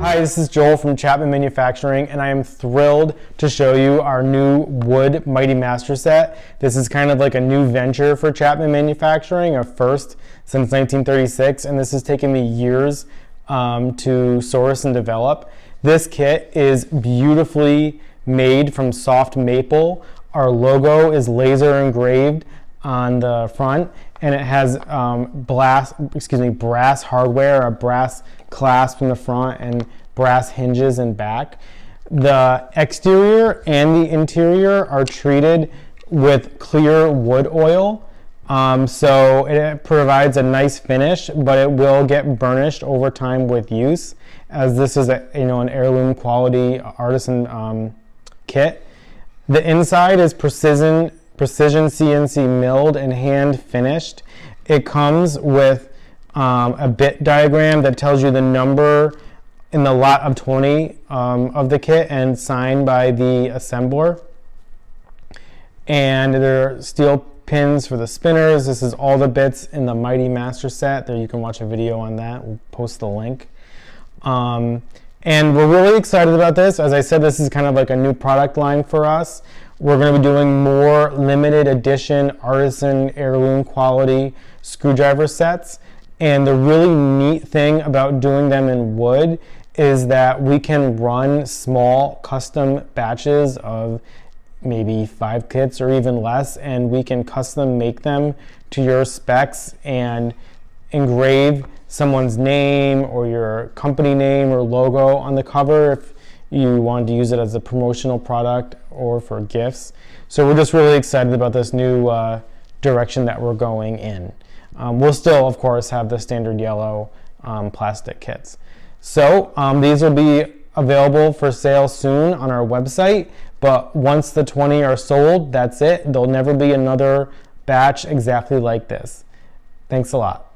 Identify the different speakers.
Speaker 1: Hi, this is Joel from Chapman Manufacturing, and I am thrilled to show you our new Wood Mity Master set. This is kind of like a new venture for Chapman Manufacturing, a first since 1936, and this has taken me years to source and develop. This kit is beautifully made from soft maple. Our logo is laser engraved on the front, and it has brass hardware, a brass clasp in the front and brass hinges in back. The exterior and the interior are treated with clear wood oil, so it provides a nice finish, but it will get burnished over time with use, as this is an heirloom quality artisan kit. The inside is precision CNC milled and hand finished. It comes with a bit diagram that tells you the number in the lot of 20 of the kit and signed by the assembler. And there are steel pins for the spinners. This is all the bits in the Mity Master set. There you can watch a video on that. We'll post the link. And we're really excited about this. As I said, this is kind of like a new product line for us. We're going to be doing more limited edition artisan heirloom quality screwdriver sets. And the really neat thing about doing them in wood is that we can run small custom batches of maybe 5 kits or even less, and we can custom make them to your specs and engrave someone's name or your company name or logo on the cover if you wanted to use it as a promotional product or for gifts. So we're just really excited about this new direction that we're going in. We'll still, of course, have the standard yellow plastic kits. So these will be available for sale soon on our website, but once the 20 are sold, that's it. There'll never be another batch exactly like this. Thanks a lot.